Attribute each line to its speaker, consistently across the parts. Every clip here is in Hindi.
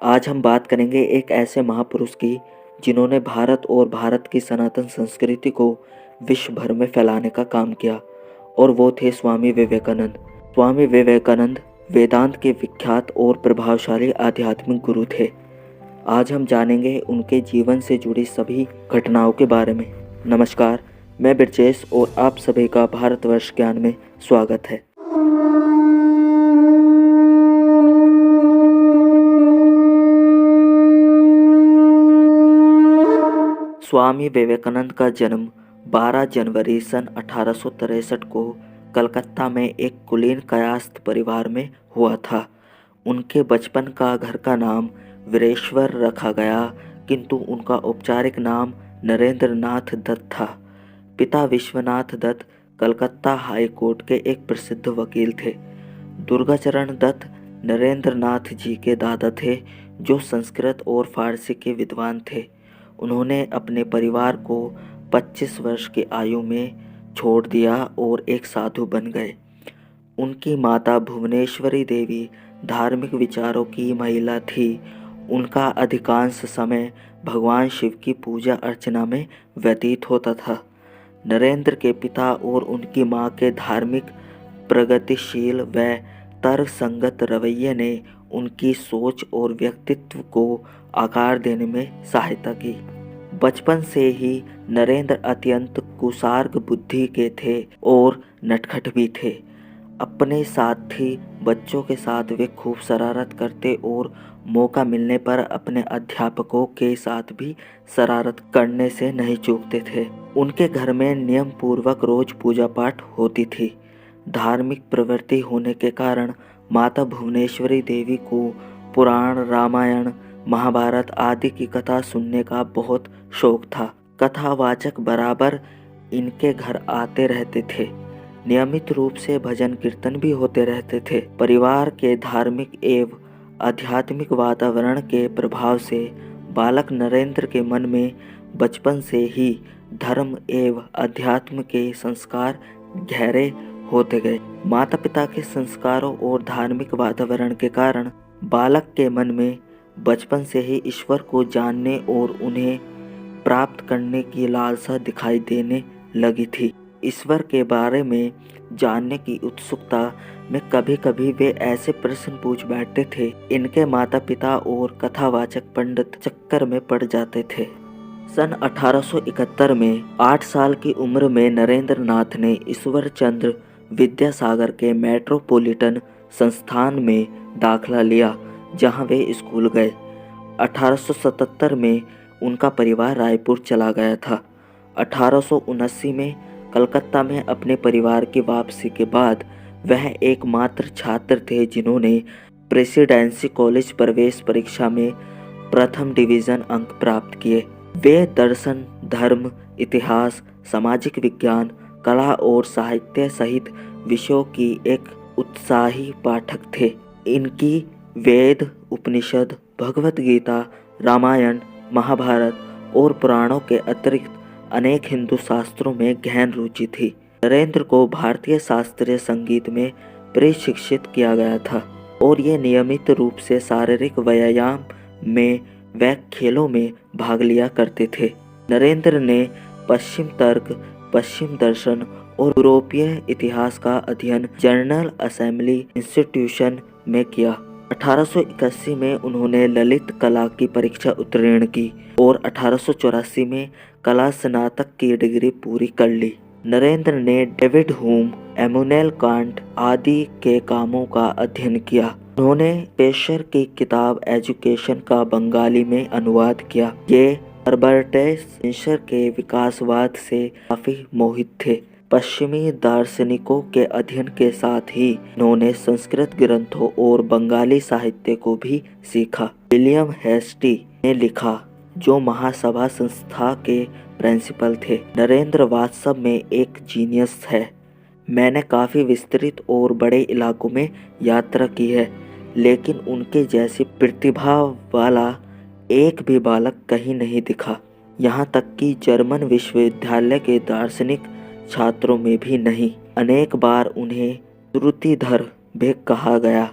Speaker 1: आज हम बात करेंगे एक ऐसे महापुरुष की जिन्होंने भारत और भारत की सनातन संस्कृति को विश्व भर में फैलाने का काम किया और वो थे स्वामी विवेकानंद। स्वामी विवेकानंद वेदांत के विख्यात और प्रभावशाली आध्यात्मिक गुरु थे। आज हम जानेंगे उनके जीवन से जुड़ी सभी घटनाओं के बारे में। नमस्कार, मैं ब्रजेश और आप सभी का भारतवर्ष ज्ञान में स्वागत है। स्वामी विवेकानंद का जन्म 12 जनवरी सन 1863 को कलकत्ता में एक कुलीन कायस्थ परिवार में हुआ था। उनके बचपन का घर का नाम वीरेश्वर रखा गया, किंतु उनका औपचारिक नाम नरेंद्र नाथ दत्त था। पिता विश्वनाथ दत्त कलकत्ता हाई कोर्ट के एक प्रसिद्ध वकील थे। दुर्गाचरण दत्त नरेंद्र नाथ जी के दादा थे, जो संस्कृत और फारसी के विद्वान थे। उन्होंने अपने परिवार को 25 वर्ष की आयु में छोड़ दिया और एक साधु बन गए। उनकी माता भुवनेश्वरी देवी धार्मिक विचारों की महिला थी। उनका अधिकांश समय भगवान शिव की पूजा अर्चना में व्यतीत होता था। नरेंद्र के पिता और उनकी मां के धार्मिक, प्रगतिशील व तर्कसंगत रवैये ने उनकी सोच और व्यक्तित्व को आकार देने में सहायता की। बचपन से ही नरेंद्र अत्यंत कुसार्ग बुद्धि के थे और नटखट भी थे। अपने साथी बच्चों के साथ वे खूब शरारत करते और मौका मिलने पर अपने अध्यापकों के साथ भी शरारत करने से नहीं चूकते थे। उनके घर में नियम पूर्वक रोज पूजा पाठ होती थी। धार्मिक प्रवृत्ति होने के कारण माता भुवनेश्वरी देवी को पुराण, रामायण, महाभारत आदि की कथा सुनने का बहुत शौक था। कथावाचक बराबर इनके घर आते रहते थे। नियमित रूप से भजन कीर्तन भी होते रहते थे। परिवार के धार्मिक एवं आध्यात्मिक वातावरण के प्रभाव से बालक नरेंद्र के मन में बचपन से ही धर्म एवं अध्यात्म के संस्कार गहरे होते गए। माता पिता के संस्कारों और धार्मिक वातावरण के कारण बालक के मन में बचपन से ही ईश्वर को जानने और उन्हें प्राप्त करने की लालसा दिखाई देने लगी थी। ईश्वर के बारे में जानने की उत्सुकता में कभी कभी वे ऐसे प्रश्न पूछ बैठते थे, इनके माता पिता और कथावाचक पंडित चक्कर में पड़ जाते थे। सन 1871 में 8 साल की उम्र में नरेंद्र नाथ ने ईश्वर चंद्र विद्यासागर के मेट्रोपॉलिटन संस्थान में दाखिला लिया, जहां वे स्कूल गए। 1877 में उनका परिवार रायपुर चला गया था। 1879 में कलकत्ता में अपने परिवार की वापसी के बाद वह एकमात्र छात्र थे जिन्होंने प्रेसिडेंसी कॉलेज प्रवेश परीक्षा में प्रथम डिवीज़न अंक प्राप्त किए। वे दर्शन, धर्म, इतिहास, सामाजिक विज्ञान, कला और साहित्य सहित विषयों की एक उत्साही पाठक थे। इनकी वेद, उपनिषद, भगवत गीता, रामायण, महाभारत और पुराणों के अतिरिक्त अनेक हिंदू शास्त्रों में गहन रुचि थी। नरेंद्र को भारतीय शास्त्रीय संगीत में प्रशिक्षित किया गया था और ये नियमित रूप से शारीरिक व्यायाम में व खेलों में भाग लिया करते थे। नरेंद्र ने पश्चिम तर्क, पश्चिम दर्शन और यूरोपीय इतिहास का अध्ययन जनरल असेंबली इंस्टीट्यूशन में किया। 1881 में उन्होंने ललित कला की परीक्षा उत्तीर्ण की और 1884 में कला स्नातक की डिग्री पूरी कर ली। नरेंद्र ने डेविड ह्यूम, इमैनुएल कांट आदि के कामों का अध्ययन किया। उन्होंने पेशर की किताब एजुकेशन का बंगाली में अनुवाद किया। ये हर्बर्ट स्पेंसर के विकासवाद से काफी मोहित थे। पश्चिमी दार्शनिकों के अध्ययन के साथ ही उन्होंने संस्कृत ग्रंथों और बंगाली साहित्य को भी सीखा। विलियम हेस्टी ने लिखा, जो महासभा संस्था के प्रिंसिपल थे। नरेंद्र वास्तव में एक जीनियस है। मैंने काफ़ी विस्तृत और बड़े इलाकों में यात्रा की है, लेकिन उनके जैसी प्रतिभा वाला एक भी बालक कहीं नहीं दिखा। यहाँ तक कि जर्मन विश्वविद्यालय के दार्शनिक छात्रों में भी नहीं। अनेक बार उन्हें श्रुतिधर भी कहा गया,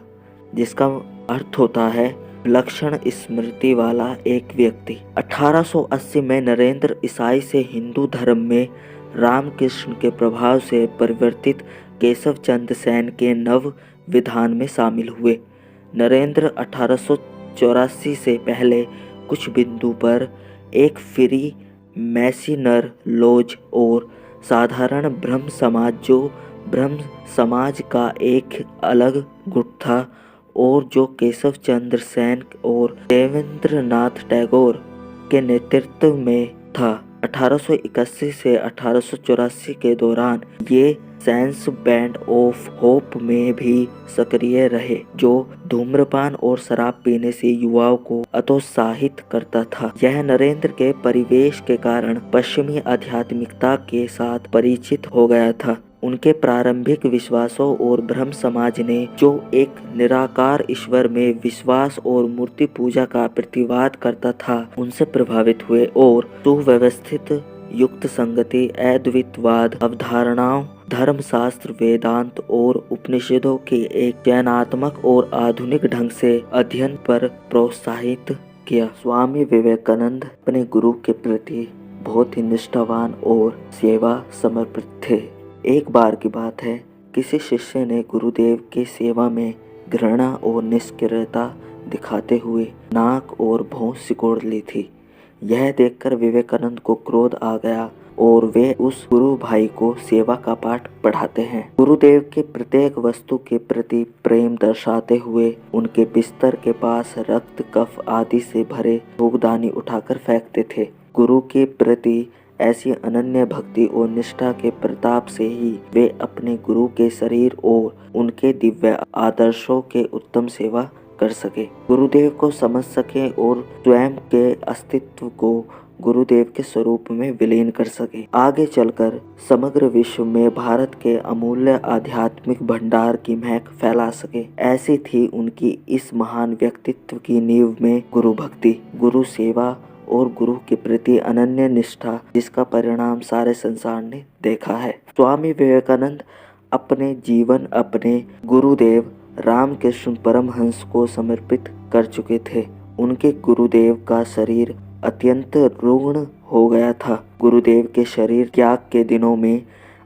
Speaker 1: जिसका अर्थ होता है विलक्षण स्मृति वाला एक व्यक्ति। 1880 में नरेंद्र ईसाई से हिंदू धर्म में रामकृष्ण के प्रभाव से परिवर्तित केशव चंद्र सेन के नव विधान में शामिल हुए। नरेंद्र 1884 से पहले कुछ बिंदु पर एक फ्री मैसीनर लॉज और साधारण ब्रह्म समाज, जो ब्रह्म समाज का एक अलग गुट था और जो केशव चंद्र सेन और देवेंद्रनाथ टैगोर के नेतृत्व में था। 1881 से 1884 के दौरान ये सेंस बैंड ऑफ होप में भी सक्रिय रहे, जो धूम्रपान और शराब पीने से युवाओं को हतोत्साहित करता था। यह नरेंद्र के परिवेश के कारण पश्चिमी आध्यात्मिकता के साथ परिचित हो गया था। उनके प्रारंभिक विश्वासों और ब्रह्म समाज ने, जो एक निराकार ईश्वर में विश्वास और मूर्ति पूजा का प्रतिवाद करता था, उनसे प्रभावित हुए और सुव्यवस्थित, युक्त संगति, अद्वैतवाद अवधारणाओं, धर्मशास्त्र, वेदांत और उपनिषदों के एक चयनात्मक और आधुनिक ढंग से अध्ययन पर प्रोत्साहित किया। स्वामी विवेकानंद अपने गुरु के प्रति बहुत ही निष्ठावान और सेवा समर्पित थे। एक बार की बात है, किसी शिष्य ने गुरुदेव की सेवा में घृणा और निष्क्रियता दिखाते हुए नाक और भौं सिकोड़ ली थी। यह देखकर विवेकानंद को क्रोध आ गया और वे उस गुरु भाई को सेवा का पाठ पढ़ाते हैं। गुरुदेव के प्रत्येक वस्तु के प्रति प्रेम दर्शाते हुए उनके बिस्तर के पास रक्त, कफ आदि से भरे धूपदानी उठाकर फेंकते थे। गुरु के प्रति ऐसी अनन्य भक्ति और निष्ठा के प्रताप से ही वे अपने गुरु के शरीर और उनके दिव्य आदर्शों के उत्तम सेवा कर सके, गुरुदेव को समझ सके और स्वयं के अस्तित्व को गुरुदेव के स्वरूप में विलीन कर सके। आगे चलकर समग्र विश्व में भारत के अमूल्य आध्यात्मिक भंडार की महक फैला सके। ऐसी थी उनकी इस महान व्यक्तित्व की नींव में गुरु भक्ति, गुरु सेवा और गुरु के प्रति अनन्य निष्ठा, जिसका परिणाम सारे संसार ने देखा है। स्वामी विवेकानंद अपने जीवन अपने गुरुदेव रामकृष्ण परमहंस को समर्पित कर चुके थे। उनके गुरुदेव का शरीर अत्यंत रुग्ण हो गया था। गुरुदेव के शरीर त्याग के दिनों में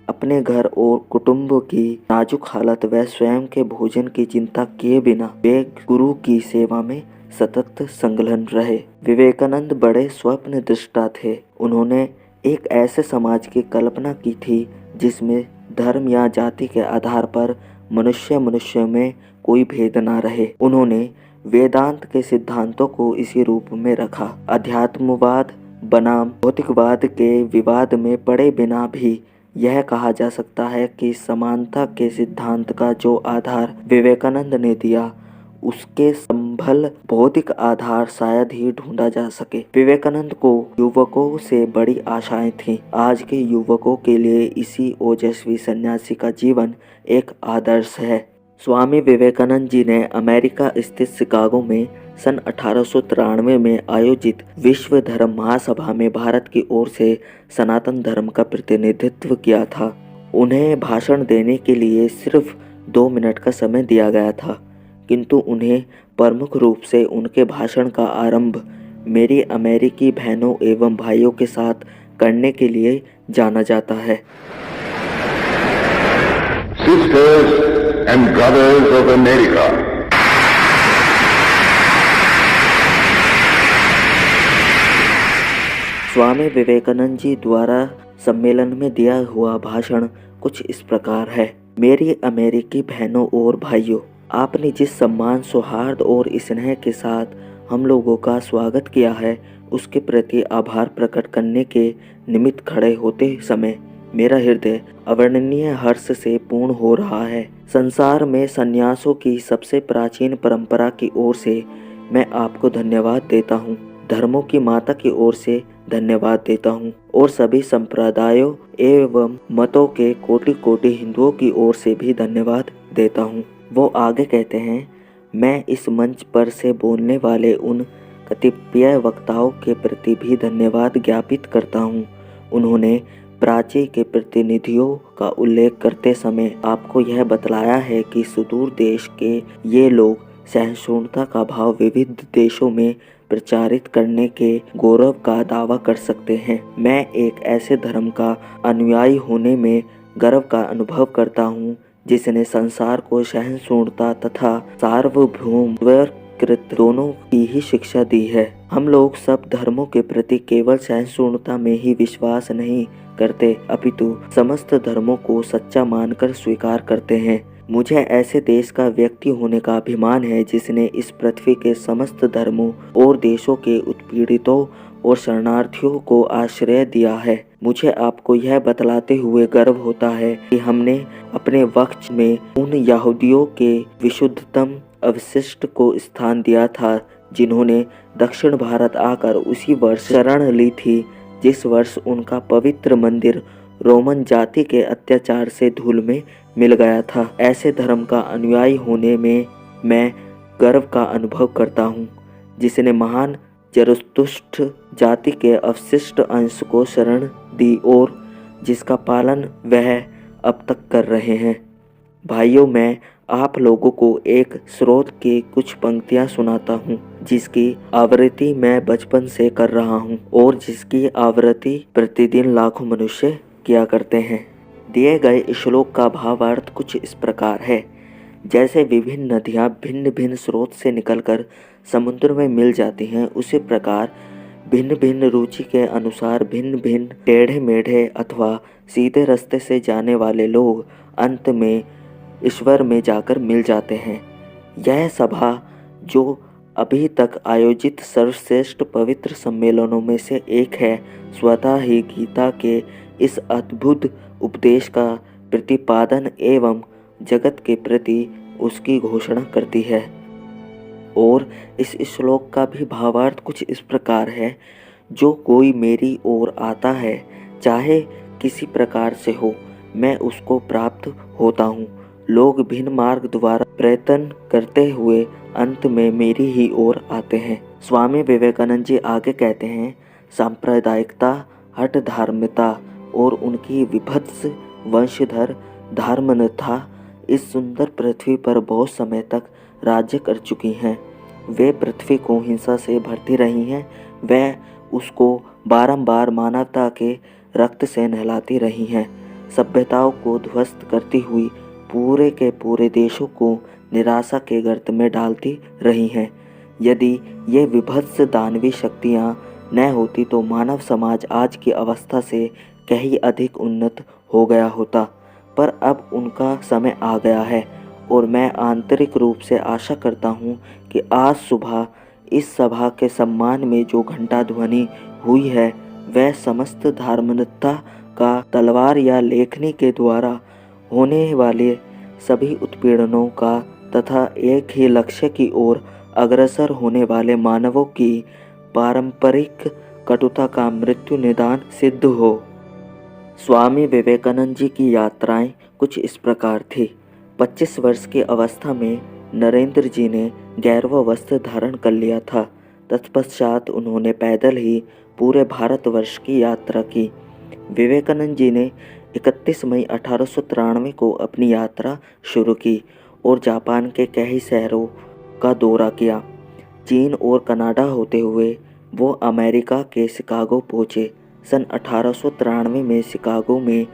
Speaker 1: अपने घर और कुटुंब की नाजुक हालत व स्वयं के भोजन की चिंता किए बिना वे गुरु की सेवा में सतत संलग्न रहे। विवेकानंद बड़े स्वप्न दृष्टा थे। उन्होंने एक ऐसे समाज की कल्पना की थी जिसमें धर्म या जाति के आधार पर मनुष्य में कोई भेद ना रहे। उन्होंने वेदांत के सिद्धांतों को इसी रूप में रखा। अध्यात्मवाद बनाम भौतिकवाद के विवाद में पड़े बिना भी यह कहा जा सकता है कि समानता के सिद्धांत का जो आधार विवेकानंद ने दिया, उसके संभल भौतिक आधार शायद ही ढूंढा जा सके। विवेकानंद को युवकों से बड़ी आशाएं थीं। आज के युवकों के लिए इसी ओजस्वी सन्यासी का जीवन एक आदर्श है। स्वामी विवेकानंद जी ने अमेरिका स्थित शिकागो में सन 1893 में आयोजित विश्व धर्म महासभा में भारत की ओर से सनातन धर्म का प्रतिनिधित्व किया था। उन्हें भाषण देने के लिए सिर्फ 2 मिनट का समय दिया गया था, किंतु उन्हें प्रमुख रूप से उनके भाषण का आरंभ मेरी अमेरिकी बहनों एवं भाइयों के साथ करने के लिए जाना जाता है।
Speaker 2: Sisters and brothers of America,
Speaker 1: Swami Vivekananda ji द्वारा सम्मेलन में दिया हुआ भाषण कुछ इस प्रकार है। मेरी अमेरिकी बहनों और भाइयों, आपने जिस सम्मान, सौहार्द और स्नेह के साथ हम लोगों का स्वागत किया है, उसके प्रति आभार प्रकट करने के निमित्त खड़े होते समय मेरा हृदय अवर्णनीय हर्ष से पूर्ण हो रहा है। संसार में संन्यासों की सबसे प्राचीन परंपरा की ओर से मैं आपको धन्यवाद देता हूँ, धर्मों की माता की ओर से धन्यवाद देता हूँ और सभी संप्रदायों एवं मतों के कोटि कोटि हिंदुओं की ओर से भी धन्यवाद देता हूँ। वो आगे कहते हैं, मैं इस मंच पर से बोलने वाले उन कतिपय वक्ताओं के प्रति भी धन्यवाद ज्ञापित करता हूँ। उन्होंने प्राची के प्रतिनिधियों का उल्लेख करते समय आपको यह बतलाया है कि सुदूर देश के ये लोग सहिष्णुता का भाव विविध देशों में प्रचारित करने के गौरव का दावा कर सकते हैं। मैं एक ऐसे धर्म का अनुयायी होने में गर्व का अनुभव करता हूँ जिसने संसार को सहिष्णुता तथा सार्वभौमत्व दोनों की ही शिक्षा दी है। हम लोग सब धर्मों के प्रति केवल सहिष्णुता में ही विश्वास नहीं करते, अपितु समस्त धर्मों को सच्चा मानकर स्वीकार करते हैं। मुझे ऐसे देश का व्यक्ति होने का अभिमान है जिसने इस पृथ्वी के समस्त धर्मों और देशों के उत्पीड़ितों और शरणार्थियों को आश्रय दिया है। मुझे आपको यह बतलाते हुए गर्व होता है कि हमने अपने वक्त में उन यहूदियों के विशुद्धतम अवशिष्ट को स्थान दिया था जिन्होंने दक्षिण भारत आकर उसी वर्ष शरण ली थी जिस वर्ष उनका पवित्र मंदिर रोमन जाति के अत्याचार से धूल में मिल गया था। ऐसे धर्म का अनुयायी होने में मैं गर्व का अनुभव करता हूँ जिसने महान जरतुष्ट जाति के अवशिष्ट अंश को शरण दी और जिसका पालन वह अब तक कर रहे हैं। भाइयों, मैं आप लोगों को एक स्रोत की कुछ पंक्तियां सुनाता हूं जिसकी आवृत्ति मैं बचपन से कर रहा हूं और जिसकी आवृत्ति प्रतिदिन लाखों मनुष्य किया करते हैं। दिए गए श्लोक का भावार्थ कुछ इस प्रकार है। जैसे विभिन्न नदियां भिन्न भिन्न स्रोत से निकलकर समुद्र में मिल जाती हैं, उसी प्रकार भिन्न भिन्न रुचि के अनुसार भिन्न भिन्न टेढ़े मेढ़े अथवा सीधे रास्ते से जाने वाले लोग अंत में ईश्वर में जाकर मिल जाते हैं। यह सभा जो अभी तक आयोजित सर्वश्रेष्ठ पवित्र सम्मेलनों में से एक है, स्वतः ही गीता के इस अद्भुत उपदेश का प्रतिपादन एवं जगत के प्रति उसकी घोषणा करती है। और इस श्लोक का भी भावार्थ कुछ इस प्रकार है। जो कोई मेरी ओर आता है, चाहे किसी प्रकार से हो, मैं उसको प्राप्त होता हूँ। लोग भिन्न मार्ग द्वारा प्रयत्न करते हुए अंत में मेरी ही ओर आते हैं। स्वामी विवेकानंद जी आगे कहते हैं, सांप्रदायिकता, हठ धार्मिकता और उनकी विभत्स वंशधर धार्मन्यता इस सुंदर पृथ्वी पर बहुत समय तक राज्य कर चुकी हैं। वे पृथ्वी को हिंसा से भरती रही हैं। वे उसको बारंबार मानवता के रक्त से नहलाती रही हैं। सभ्यताओं को ध्वस्त करती हुई पूरे के पूरे देशों को निराशा के गर्त में डालती रही हैं। यदि ये विभत्स दानवी शक्तियाँ न होती तो मानव समाज आज की अवस्था से कहीं अधिक उन्नत हो गया होता, पर अब उनका समय आ गया है और मैं आंतरिक रूप से आशा करता हूँ कि आज सुबह इस सभा के सम्मान में जो घंटा ध्वनि हुई है वह समस्त धार्मिकता का तलवार या लेखनी के द्वारा होने वाले सभी उत्पीड़नों का तथा एक ही लक्ष्य की ओर अग्रसर होने वाले मानवों की पारंपरिक कटुता का मृत्यु निदान सिद्ध हो। स्वामी विवेकानंद जी की यात्राएं कुछ इस प्रकार थी। 25 वर्ष की अवस्था में नरेंद्र जी ने गैरवा वस्त्र धारण कर लिया था। तत्पश्चात उन्होंने पैदल ही पूरे भारतवर्ष की यात्रा की। विवेकानंद जी ने 31 मई 1893 को अपनी यात्रा शुरू की और जापान के कई शहरों का दौरा किया। चीन और कनाडा होते हुए वो अमेरिका के शिकागो पहुँचे। सन 1893 में शिकागो में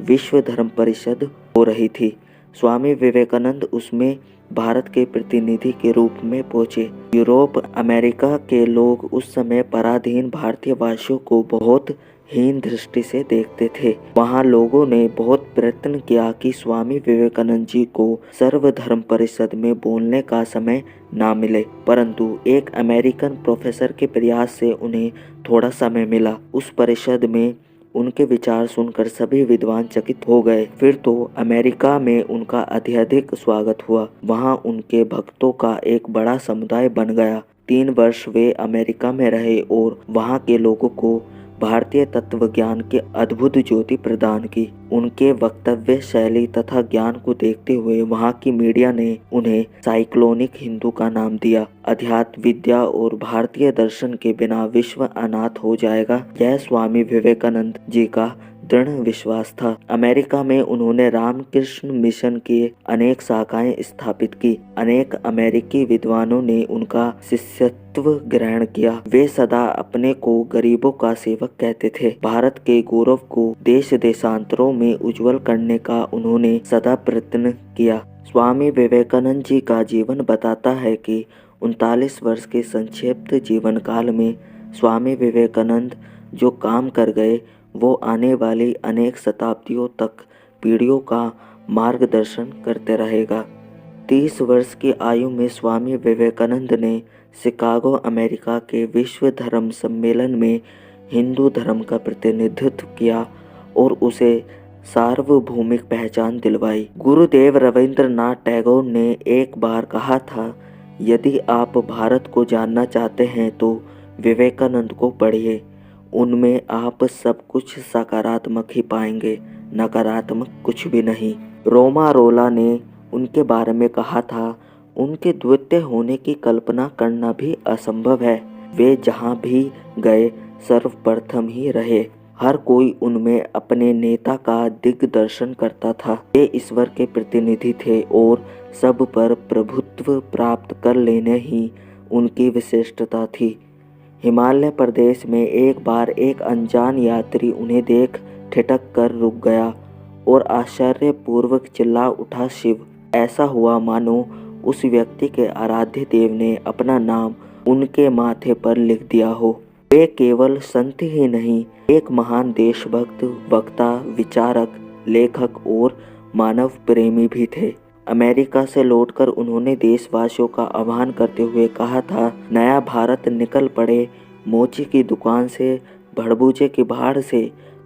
Speaker 1: विश्व धर्म परिषद हो रही थी। स्वामी विवेकानंद उसमें भारत के प्रतिनिधि के रूप में पहुंचे। यूरोप, अमेरिका के लोग उस समय पराधीन भारतीय वासियों को बहुत हीन दृष्टि से देखते थे। वहाँ लोगों ने बहुत प्रयत्न किया कि स्वामी विवेकानंद जी को सर्वधर्म परिषद में बोलने का समय ना मिले, परंतु एक अमेरिकन प्रोफेसर के प्रयास से उन्हें थोड़ा समय मिला। उस परिषद में उनके विचार सुनकर सभी विद्वान चकित हो गए। फिर तो अमेरिका में उनका अत्यधिक स्वागत हुआ। वहाँ उनके भक्तों का एक बड़ा समुदाय बन गया। 3 वर्ष वे अमेरिका में रहे और वहाँ के लोगों को भारतीय तत्व ज्ञान की अद्भुत ज्योति प्रदान की। उनके वक्तव्य शैली तथा ज्ञान को देखते हुए वहाँ की मीडिया ने उन्हें साइक्लोनिक हिंदू का नाम दिया। अध्यात्म विद्या और भारतीय दर्शन के बिना विश्व अनाथ हो जाएगा, यह स्वामी विवेकानंद जी का दृढ़ विश्वास था। अमेरिका में उन्होंने रामकृष्ण मिशन की अनेक शाखाएं स्थापित की। अनेक अमेरिकी विद्वानों ने उनका शिष्यत्व ग्रहण किया। वे सदा अपने को गरीबों का सेवक कहते थे। भारत के गौरव को देश देशांतरों में उज्जवल करने का उन्होंने सदा प्रयत्न किया। स्वामी विवेकानंद जी का जीवन बताता है कि 39 वर्ष के संक्षिप्त जीवन काल में स्वामी विवेकानंद जो काम कर गए वो आने वाली अनेक शताब्दियों तक पीढ़ियों का मार्गदर्शन करते रहेगा। 30 वर्ष की आयु में स्वामी विवेकानंद ने शिकागो अमेरिका के विश्व धर्म सम्मेलन में हिंदू धर्म का प्रतिनिधित्व किया और उसे सार्वभौमिक पहचान दिलवाई। गुरुदेव रविंद्रनाथ टैगोर ने एक बार कहा था, यदि आप भारत को जानना चाहते हैं तो विवेकानंद को पढ़िए। उनमें आप सब कुछ सकारात्मक ही पाएंगे, नकारात्मक कुछ भी नहीं। रोमा रोला ने उनके बारे में कहा था, उनके द्वितीय होने की कल्पना करना भी असंभव है। वे जहाँ भी गए सर्वप्रथम ही रहे। हर कोई उनमें अपने नेता का दिग्दर्शन करता था। वे ईश्वर के प्रतिनिधि थे और सब पर प्रभुत्व प्राप्त कर लेने ही उनकी विशिष्टता थी। हिमालय प्रदेश में एक बार एक अनजान यात्री उन्हें देख ठिठक कर रुक गया और आश्चर्यपूर्वक चिल्ला उठा, शिव! ऐसा हुआ मानो उस व्यक्ति के आराध्य देव ने अपना नाम उनके माथे पर लिख दिया हो। वे केवल संत ही नहीं, एक महान देशभक्त, वक्ता, विचारक, लेखक और मानव प्रेमी भी थे। अमेरिका से लौटकर उन्होंने देशवासियों का आह्वान करते हुए कहा था, नया भारत निकल पड़े, मोची की दुकान से, भड़बूजे की भाड़ से,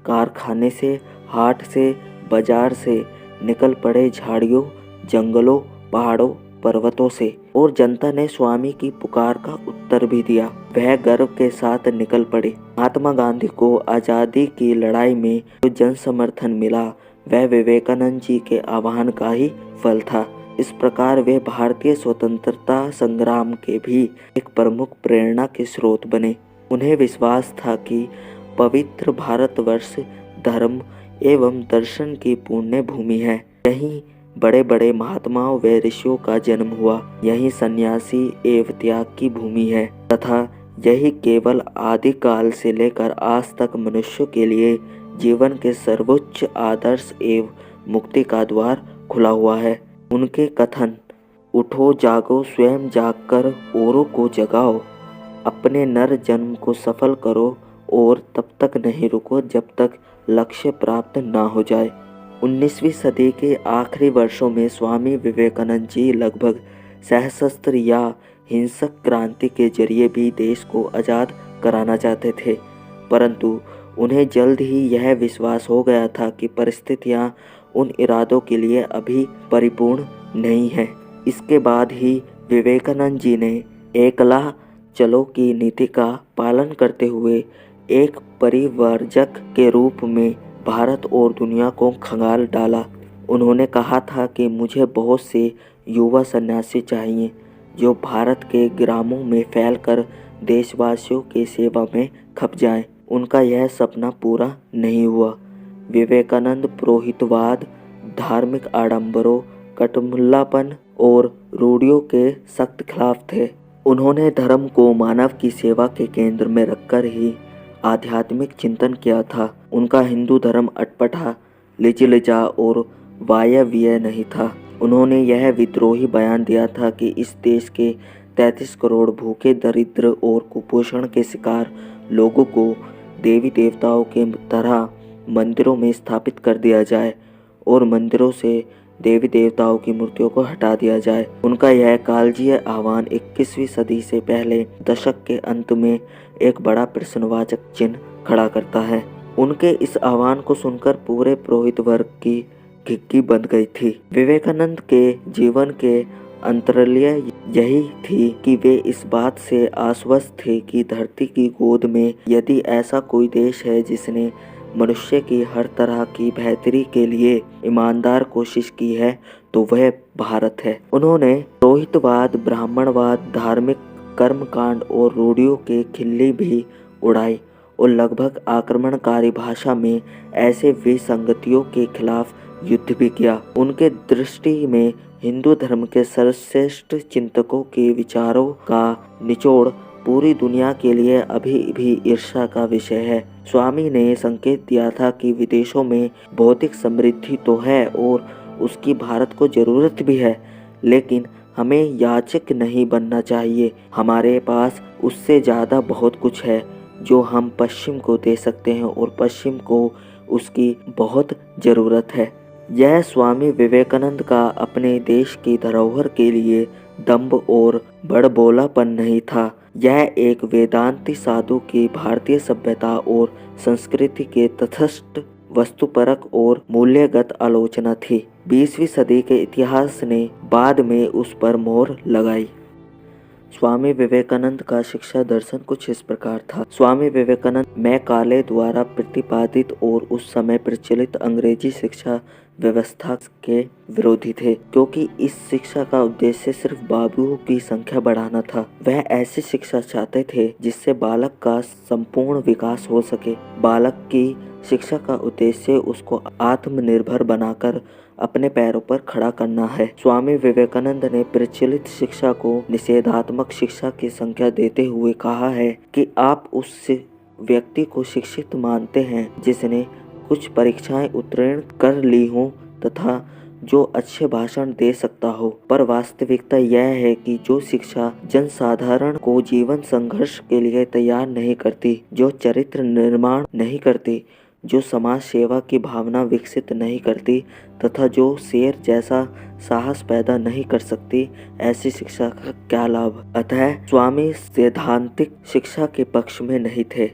Speaker 1: कारखाने से, हाट से, बाजार से, निकल पड़े झाड़ियों, जंगलों, पहाड़ों, पर्वतों से। और जनता ने स्वामी की पुकार का उत्तर भी दिया। वह गर्व के साथ निकल पड़े। महात्मा गांधी को आज़ादी की लड़ाई में जो जन समर्थन मिला वह विवेकानंद जी के आह्वान का ही फल था। इस प्रकार वे भारतीय स्वतंत्रता संग्राम के भी एक प्रमुख प्रेरणा के स्रोत बने। उन्हें विश्वास था कि पवित्र भारतवर्ष धर्म एवं दर्शन की पुण्य भूमि है। यहीं बड़े बड़े महात्माओं व ऋषियों का जन्म हुआ। यही सन्यासी एवं त्याग की भूमि है तथा यही केवल आदिकाल से लेकर आज तक मनुष्यों के लिए जीवन के सर्वोच्च आदर्श एवं मुक्ति का द्वार खुला हुआ है। उनके कथन, उठो जागो, स्वयं जागकर औरों को जगाओ, अपने नर जन्म को सफल करो और तब तक नहीं रुको जब तक लक्ष्य प्राप्त ना हो जाए। 19वीं सदी के आखिरी वर्षों में स्वामी विवेकानंद जी लगभग सशस्त्र या हिंसक क्रांति के जरिए भी देश को आज़ाद कराना चाहते थे, परंतु उन्हें जल्द ही यह विश्वास हो गया था कि परिस्थितियां उन इरादों के लिए अभी परिपूर्ण नहीं हैं। इसके बाद ही विवेकानंद जी ने एकला चलो की नीति का पालन करते हुए एक परिव्राजक के रूप में भारत और दुनिया को खंगाल डाला। उन्होंने कहा था कि मुझे बहुत से युवा सन्यासी चाहिए जो भारत के ग्रामों में फैलकर देशवासियों की सेवा में खप जाएं। उनका यह सपना पूरा नहीं हुआ। विवेकानंद पुरोहितवाद, धार्मिक आडंबरों, कटमुल्लापन और रूढ़ियों के सख्त खिलाफ थे। उन्होंने धर्म को मानव की सेवा के केंद्र में रखकर ही आध्यात्मिक चिंतन किया था। उनका हिंदू धर्म अटपटा, लिचलिचा और वायव्य नहीं था। उन्होंने यह विद्रोही बयान दिया था कि इस देश के 33 करोड़ भूखे, दरिद्र और कुपोषण के शिकार लोगों को देवी देवताओं के तरह मंदिरों में स्थापित कर दिया जाए और मंदिरों से देवी देवताओं की मूर्तियों को हटा दिया जाए। उनका यह कालजीय आह्वान 21वीं सदी से पहले दशक के अंत में एक बड़ा प्रश्नवाचक चिन्ह खड़ा करता है। उनके इस आह्वान को सुनकर पूरे पुरोहित वर्ग की घिघी बंध गई थी। विवेकानंद के जीवन के अंतराल्य यही थी कि वे इस बात से आश्वस्त थे कि धरती की गोद में यदि ऐसा कोई देश है जिसने मनुष्य की हर तरह की बेहतरी के लिए ईमानदार कोशिश की है तो वह भारत है। उन्होंने पुरोहितवाद, ब्राह्मणवाद, धार्मिक कर्मकांड और रूढ़ियों के खिल्ली भी उड़ाई और लगभग आक्रमणकारी भाषा में ऐसे विसंगतियों के खिलाफ युद्ध भी किया। उनके दृष्टि में हिंदू धर्म के सर्वश्रेष्ठ चिंतकों के विचारों का निचोड़ पूरी दुनिया के लिए अभी भी ईर्ष्या का विषय है। स्वामी ने संकेत दिया था कि विदेशों में भौतिक समृद्धि तो है और उसकी भारत को जरूरत भी है, लेकिन हमें याचक नहीं बनना चाहिए। हमारे पास उससे ज़्यादा बहुत कुछ है जो हम पश्चिम को दे सकते हैं और पश्चिम को उसकी बहुत ज़रूरत है। यह स्वामी विवेकानंद का अपने देश की धरोहर के लिए दंभ और बड़बोलापन नहीं था। यह एक वेदांती साधु की भारतीय सभ्यता और संस्कृति के तटस्थ वस्तुपरक और मूल्यगत आलोचना थी। 20वीं सदी के इतिहास ने बाद में उस पर मोहर लगाई। स्वामी विवेकानंद का शिक्षा दर्शन कुछ इस प्रकार था। स्वामी विवेकानंद मैकाले द्वारा प्रतिपादित और उस समय प्रचलित अंग्रेजी शिक्षा व्यवस्था के विरोधी थे, क्योंकि इस शिक्षा का उद्देश्य सिर्फ बाबुओं की संख्या बढ़ाना था। वह ऐसी शिक्षा चाहते थे जिससे बालक का संपूर्ण विकास हो सके। बालक की शिक्षा का उद्देश्य उसको आत्मनिर्भर बनाकर अपने पैरों पर खड़ा करना है। स्वामी विवेकानंद ने प्रचलित शिक्षा को निषेधात्मक शिक्षा की संज्ञा देते हुए कहा है कि आप उस व्यक्ति को शिक्षित मानते हैं जिसने कुछ परीक्षाएं उत्तीर्ण कर ली हों तथा जो अच्छे भाषण दे सकता हो, पर वास्तविकता यह है कि जो शिक्षा जनसाधारण को जीवन संघर्ष के लिए तैयार नहीं करती, जो चरित्र निर्माण नहीं करती, जो समाज सेवा की भावना विकसित नहीं करती तथा जो शेर जैसा साहस पैदा नहीं कर सकती, ऐसी शिक्षा का क्या लाभ। अतः स्वामी सैद्धांतिक शिक्षा के पक्ष में नहीं थे।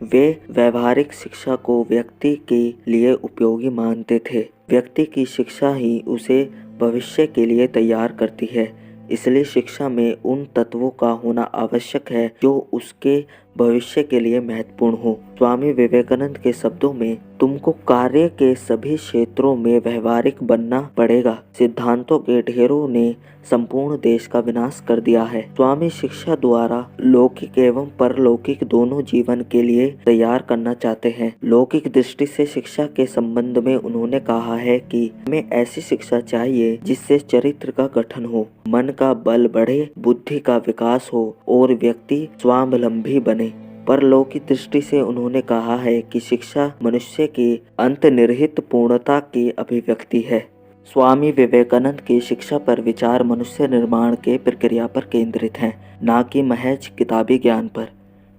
Speaker 1: वे व्यवहारिक शिक्षा को व्यक्ति के लिए उपयोगी मानते थे। व्यक्ति की शिक्षा ही उसे भविष्य के लिए तैयार करती है, इसलिए शिक्षा में उन तत्वों का होना आवश्यक है जो उसके भविष्य के लिए महत्वपूर्ण हो। स्वामी विवेकानंद के शब्दों में तुमको कार्य के सभी क्षेत्रों में व्यवहारिक बनना पड़ेगा। सिद्धांतों के ढेरों ने संपूर्ण देश का विनाश कर दिया है। स्वामी शिक्षा द्वारा लौकिक एवं परलौकिक दोनों जीवन के लिए तैयार करना चाहते हैं। लौकिक दृष्टि से शिक्षा के संबंध में उन्होंने कहा है कि हमें ऐसी शिक्षा चाहिए जिससे चरित्र का गठन हो, मन का बल बढ़े, बुद्धि का विकास हो और व्यक्ति स्वावलंबी बने। परलौकिक दृष्टि से उन्होंने कहा है कि शिक्षा मनुष्य की अंतर्निहित पूर्णता की अभिव्यक्ति है। स्वामी विवेकानंद की शिक्षा पर विचार मनुष्य निर्माण के प्रक्रिया पर केंद्रित है, ना कि महज किताबी ज्ञान पर।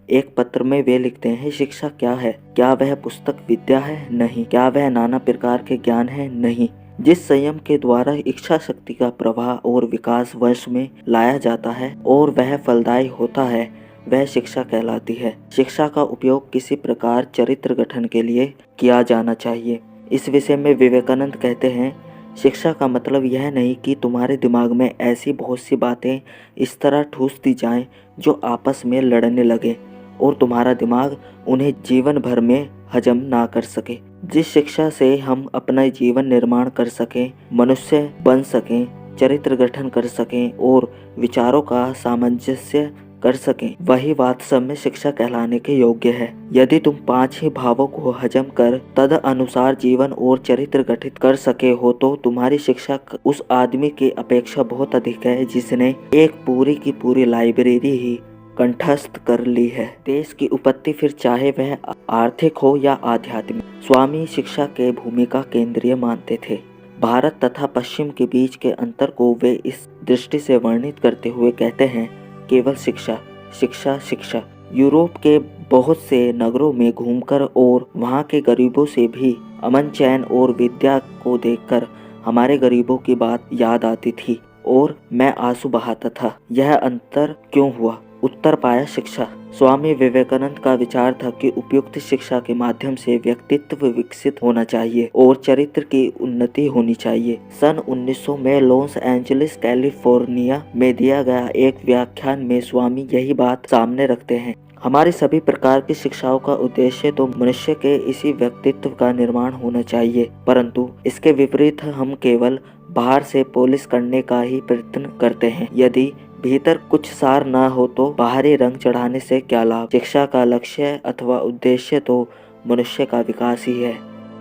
Speaker 1: एक पत्र में वे लिखते हैं, शिक्षा क्या है? क्या वह पुस्तक विद्या है? नहीं। क्या वह नाना प्रकार के ज्ञान है? नहीं। जिस संयम के द्वारा इच्छा शक्ति का प्रवाह और विकास वश में लाया जाता है और वह फलदायी होता है, वह शिक्षा कहलाती है। शिक्षा का उपयोग किसी प्रकार चरित्र गठन के लिए किया जाना चाहिए। इस विषय में विवेकानंद कहते हैं, शिक्षा का मतलब यह नहीं कि तुम्हारे दिमाग में ऐसी बहुत सी बातें इस तरह ठूस दी जाएं जो आपस में लड़ने लगे और तुम्हारा दिमाग उन्हें जीवन भर में हजम ना कर सके। जिस शिक्षा से हम अपना जीवन निर्माण कर सकें, मनुष्य बन सकें, चरित्र गठन कर सकें और विचारों का सामंजस्य कर सकें, वही वास्तव में शिक्षा कहलाने के योग्य है। यदि तुम 5 ही भावों को हजम कर तद अनुसार जीवन और चरित्र गठित कर सके हो तो तुम्हारी शिक्षा उस आदमी की अपेक्षा बहुत अधिक है जिसने एक पूरी की पूरी लाइब्रेरी ही कंठस्थ कर ली है। देश की उत्पत्ति फिर चाहे वह आर्थिक हो या आध्यात्मिक, स्वामी शिक्षा के भूमिका केंद्रीय मानते थे। भारत तथा पश्चिम के बीच के अंतर को वे इस दृष्टि से वर्णित करते हुए कहते हैं, केवल शिक्षा, शिक्षा, शिक्षा। यूरोप के बहुत से नगरों में घूमकर और वहाँ के गरीबों से भी अमन चैन और विद्या को देखकर हमारे गरीबों की बात याद आती थी और मैं आंसू बहाता था। यह अंतर क्यों हुआ? उत्तर पाया शिक्षा। स्वामी विवेकानंद का विचार था कि उपयुक्त शिक्षा के माध्यम से व्यक्तित्व विकसित होना चाहिए और चरित्र की उन्नति होनी चाहिए। सन 1900 में लॉस एंजलिस कैलिफोर्निया में दिया गया एक व्याख्यान में स्वामी यही बात सामने रखते हैं। हमारी सभी प्रकार की शिक्षाओं का उद्देश्य तो मनुष्य के इसी व्यक्तित्व का निर्माण होना चाहिए, परंतु इसके विपरीत हम केवल बाहर से पॉलिश करने का ही प्रयत्न करते हैं। यदि भीतर कुछ सार न हो तो बाहरी रंग चढ़ाने से क्या लाभ। शिक्षा का लक्ष्य अथवा उद्देश्य तो मनुष्य का विकास ही है।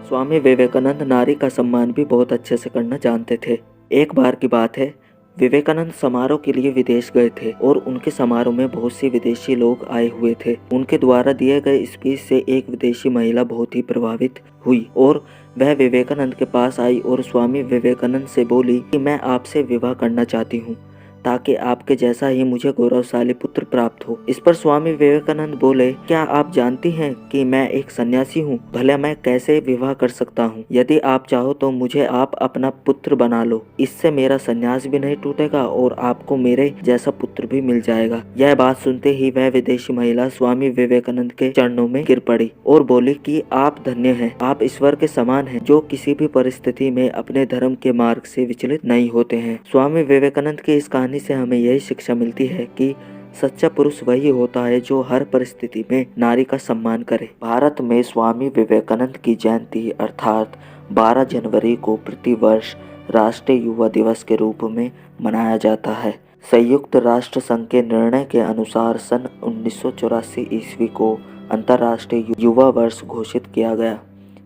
Speaker 1: स्वामी विवेकानंद नारी का सम्मान भी बहुत अच्छे से करना जानते थे। एक बार की बात है, विवेकानंद समारोह के लिए विदेश गए थे और उनके समारोह में बहुत से विदेशी लोग आए हुए थे। उनके द्वारा दिए गए स्पीच से एक विदेशी महिला बहुत ही प्रभावित हुई और वह विवेकानंद के पास आई और स्वामी विवेकानंद से बोली कि मैं आपसे विवाह करना चाहती हूँ ताकि आपके जैसा ही मुझे गौरवशाली पुत्र प्राप्त हो। इस पर स्वामी विवेकानंद बोले, क्या आप जानती हैं कि मैं एक सन्यासी हूँ, भला मैं कैसे विवाह कर सकता हूँ। यदि आप चाहो तो मुझे आप अपना पुत्र बना लो, इससे मेरा सन्यास भी नहीं टूटेगा और आपको मेरे जैसा पुत्र भी मिल जाएगा। यह बात सुनते ही वह विदेशी महिला स्वामी विवेकानंद के चरणों में गिर पड़ी और बोली कि आप धन्य हैं, आप ईश्वर के समान हैं जो किसी भी परिस्थिति में अपने धर्म के मार्ग से विचलित नहीं होते हैं। स्वामी विवेकानंद की इस कहानी से हमें यही शिक्षा मिलती है कि सच्चा पुरुष वही होता है जो हर परिस्थिति में नारी का सम्मान करे। भारत में स्वामी विवेकानंद की जयंती अर्थात 12 जनवरी को प्रतिवर्ष राष्ट्रीय युवा दिवस के रूप में मनाया जाता है। संयुक्त राष्ट्र संघ के निर्णय के अनुसार सन 1984 ईस्वी को अंतर्राष्ट्रीय युवा वर्ष घोषित किया गया।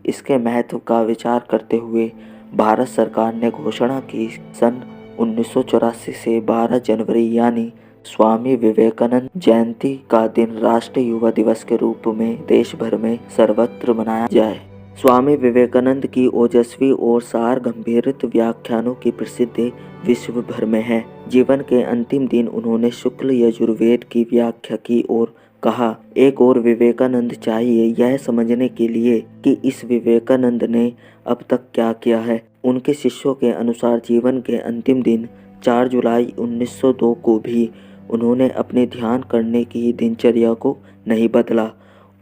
Speaker 1: इसके महत्व का विचार करते हुए भारत सरकार ने घोषणा की सन 1984 से 12 जनवरी यानी स्वामी विवेकानंद जयंती का दिन राष्ट्रीय युवा दिवस के रूप में देश भर में सर्वत्र मनाया जाए। स्वामी विवेकानंद की ओजस्वी और सार गंभीरित व्याख्यानों की प्रसिद्धि विश्व भर में है। जीवन के अंतिम दिन उन्होंने शुक्ल यजुर्वेद की व्याख्या की और कहा, एक और विवेकानंद चाहिए यह समझने के लिए कि इस विवेकानंद ने अब तक क्या किया है। उनके शिष्यों के अनुसार जीवन के अंतिम दिन 4 जुलाई 1902 को भी उन्होंने अपने ध्यान करने की दिनचर्या को नहीं बदला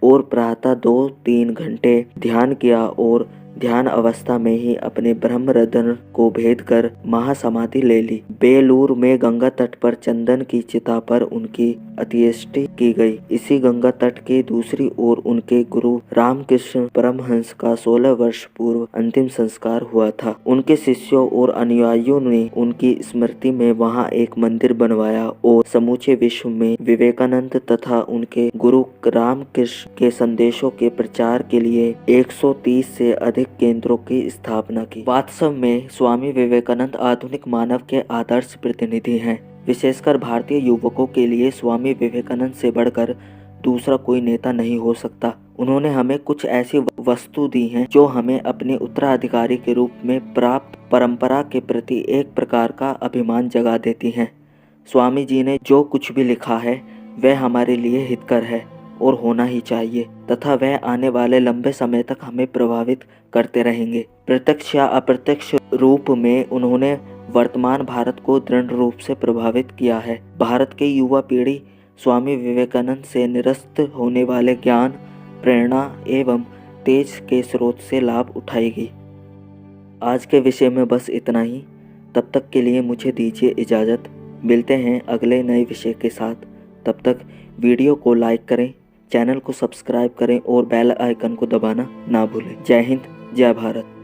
Speaker 1: और प्रातः 2-3 घंटे ध्यान किया और ध्यान अवस्था में ही अपने ब्रह्मरंध्र को भेद कर महासमाधि ले ली। बेलूर में गंगा तट पर चंदन की चिता पर उनकी अंत्येष्टि की गई। इसी गंगा तट के दूसरी ओर उनके गुरु रामकृष्ण परमहंस का 16 वर्ष पूर्व अंतिम संस्कार हुआ था। उनके शिष्यों और अनुयायियों ने उनकी स्मृति में वहां एक मंदिर बनवाया और समूचे विश्व में विवेकानंद तथा उनके गुरु रामकृष्ण के संदेशों के प्रचार के लिए 130 से अधिक केंद्रों की स्थापना की। वास्तव में स्वामी विवेकानंद आधुनिक मानव के आदर्श प्रतिनिधि हैं। विशेषकर भारतीय युवकों के लिए स्वामी विवेकानंद से बढ़कर दूसरा कोई नेता नहीं हो सकता। उन्होंने हमें कुछ ऐसी वस्तु दी हैं जो हमें अपने उत्तराधिकारी के रूप में प्राप्त परंपरा के प्रति एक प्रकार का अभिमान जगा देती हैं। स्वामी जी ने जो कुछ भी लिखा है वह हमारे लिए हितकर है और होना ही चाहिए तथा वह आने वाले लंबे समय तक हमें प्रभावित करते रहेंगे। प्रत्यक्ष या अप्रत्यक्ष रूप में उन्होंने वर्तमान भारत को दृढ़ रूप से प्रभावित किया है। भारत की युवा पीढ़ी स्वामी विवेकानंद से निरस्त होने वाले ज्ञान, प्रेरणा एवं तेज के स्रोत से लाभ उठाएगी। आज के विषय में बस इतना ही। तब तक के लिए मुझे दीजिए इजाज़त। मिलते हैं अगले नए विषय के साथ। तब तक वीडियो को लाइक करें, चैनल को सब्सक्राइब करें और बेल आइकन को दबाना ना भूलें। जय हिंद, जय भारत।